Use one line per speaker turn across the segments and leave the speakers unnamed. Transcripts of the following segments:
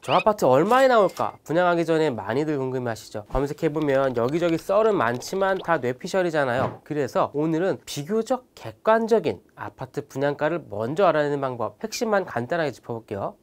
저 아파트 얼마에 나올까? 분양하기 전에 많이들 궁금해하시죠. 검색해보면 여기저기 썰은 많지만 다 뇌피셜이잖아요. 그래서 오늘은 비교적 객관적인 아파트 분양가를 먼저 알아내는 방법, 핵심만 간단하게 짚어볼게요.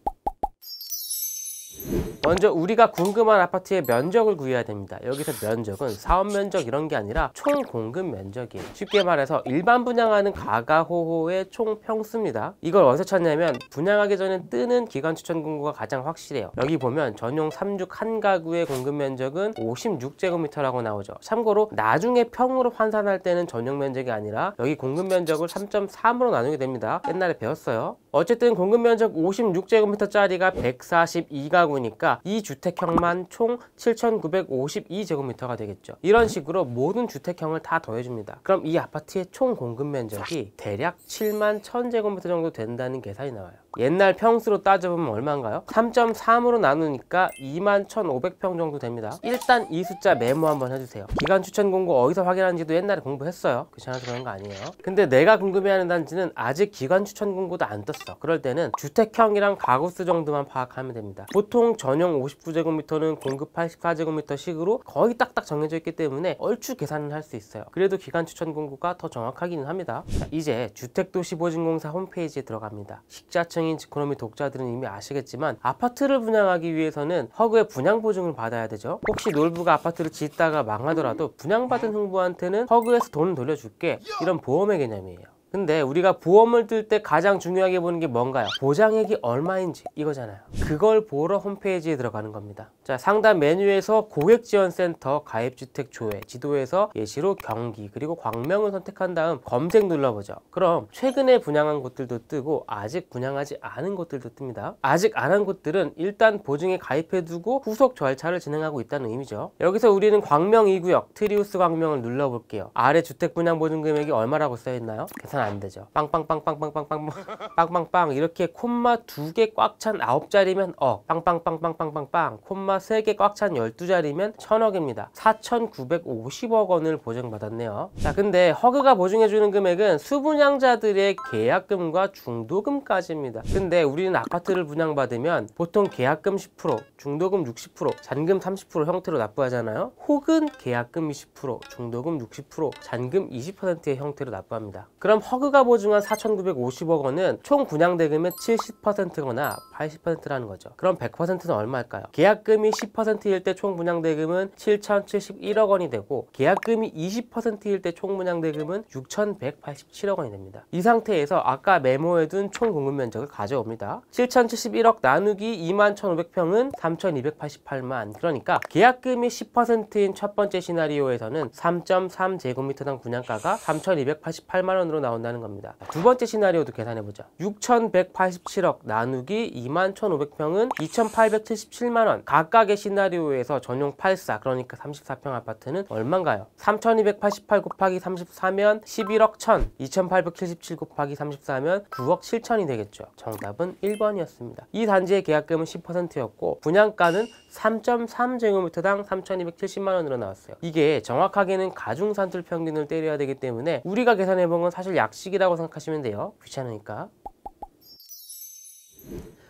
먼저 우리가 궁금한 아파트의 면적을 구해야 됩니다. 여기서 면적은 사업 면적 이런 게 아니라 총 공급 면적이에요. 쉽게 말해서 일반 분양하는 가가호호의 총 평수입니다. 이걸 어디서 찾냐면 분양하기 전에 뜨는 기간 추천 공고가 가장 확실해요. 여기 보면 전용 3중 한 가구의 공급 면적은 56제곱미터라고 나오죠. 참고로 나중에 평으로 환산할 때는 전용 면적이 아니라 여기 공급 면적을 3.3으로 나누게 됩니다. 옛날에 배웠어요. 어쨌든 공급 면적 56제곱미터짜리가 142가구니까 이 주택형만 총 7,952제곱미터가 되겠죠. 이런 식으로 모든 주택형을 다 더해줍니다. 그럼 이 아파트의 총 공급 면적이 대략 71,000제곱미터 정도 된다는 계산이 나와요. 옛날 평수로 따져보면 얼마인가요? 3.3으로 나누니까 21,500평 정도 됩니다. 일단 이 숫자 메모 한번 해주세요. 기간 추천 공고 어디서 확인하는지도 옛날에 공부했어요. 귀찮아서 그런 거 아니에요. 근데 내가 궁금해하는 단지는 아직 기간 추천 공고도 안 떴어. 그럴 때는 주택형이랑 가구수 정도만 파악하면 됩니다. 보통 전용 59제곱미터는 공급 84제곱미터 식으로 거의 딱딱 정해져 있기 때문에 얼추 계산을 할 수 있어요. 그래도 기간 추천 공고가 더 정확하기는 합니다. 자, 이제 주택도시보증공사 홈페이지에 들어갑니다. 식자층인 지코노미 독자들은 이미 아시겠지만 아파트를 분양하기 위해서는 허그의 분양보증을 받아야 되죠. 혹시 놀부가 아파트를 짓다가 망하더라도 분양받은 흥부한테는 허그에서 돈을 돌려줄게, 이런 보험의 개념이에요. 근데 우리가 보험을 들 때 가장 중요하게 보는 게 뭔가요? 보장액이 얼마인지 이거잖아요. 그걸 보러 홈페이지에 들어가는 겁니다. 자, 상단 메뉴에서 고객지원센터, 가입주택 조회, 지도에서 예시로 경기, 그리고 광명을 선택한 다음 검색 눌러보죠. 그럼 최근에 분양한 곳들도 뜨고 아직 분양하지 않은 곳들도 뜹니다. 아직 안 한 곳들은 일단 보증에 가입해두고 후속 절차를 진행하고 있다는 의미죠. 여기서 우리는 광명 2구역 트리우스 광명을 눌러볼게요. 아래 주택분양보증 금액이 얼마라고 써있나요? 계산 안 되죠. 빵빵빵빵빵빵빵빵빵빵 이렇게 콤마 2개 꽉 찬 9자리면 억, 빵빵빵빵빵빵빵 콤마 3개 꽉 찬 12자리면 1000억입니다. 4,950억 원을 보증받았네요. 자, 근데 허그가 보증해주는 금액은 수분양자들의 계약금과 중도금까지입니다. 근데 우리는 아파트를 분양받으면 보통 계약금 10%, 중도금 60%, 잔금 30% 형태로 납부하잖아요. 혹은 계약금 20%, 중도금 60%, 잔금 20%의 형태로 납부합니다. 그럼 허그가 보증한 4,950억 원은 총 분양대금의 70%거나 80%라는 거죠. 그럼 100%는 얼마일까요? 계약금이 10%일 때 총 분양대금은 7,071억 원이 되고 계약금이 20%일 때 총 분양대금은 6,187억 원이 됩니다. 이 상태에서 아까 메모해둔 총 공급 면적을 가져옵니다. 7,071억 나누기 21,500평은 3,288만, 그러니까 계약금이 10%인 첫 번째 시나리오에서는 3.3제곱미터당 분양가가 3,288만 원으로 나온다는 겁니다. 두 번째 시나리오도 계산해보자. 6,187억 나누기 21,500평은 2,877만원. 각각의 시나리오에서 전용 84, 그러니까 34평 아파트는 얼마인가요? 3,288 곱하기 34면 11억 1,000, 2,877 곱하기 34면 9억 7천이 되겠죠. 정답은 1번이었습니다. 이 단지의 계약금은 10%였고 분양가는 3.3제곱미터당 3,270만원으로 나왔어요. 이게 정확하게는 가중산출 평균을 때려야 되기 때문에 우리가 계산해본 건 사실 약식이라고 생각하시면 돼요. 귀찮으니까.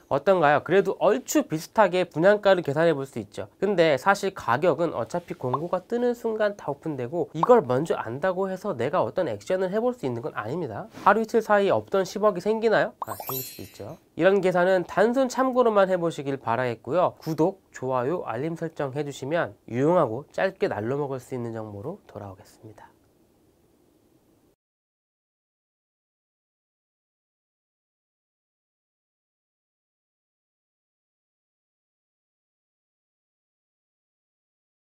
어떤가요? 그래도 얼추 비슷하게 분양가를 계산해 볼 수 있죠. 근데 사실 가격은 어차피 공고가 뜨는 순간 다 오픈되고 이걸 먼저 안다고 해서 내가 어떤 액션을 해볼 수 있는 건 아닙니다. 하루 이틀 사이에 없던 10억이 생기나요? 생길 수도 있죠. 이런 계산은 단순 참고로만 해보시길 바라겠고요. 구독, 좋아요, 알림 설정 해주시면 유용하고 짧게 날로 먹을 수 있는 정보로 돌아오겠습니다.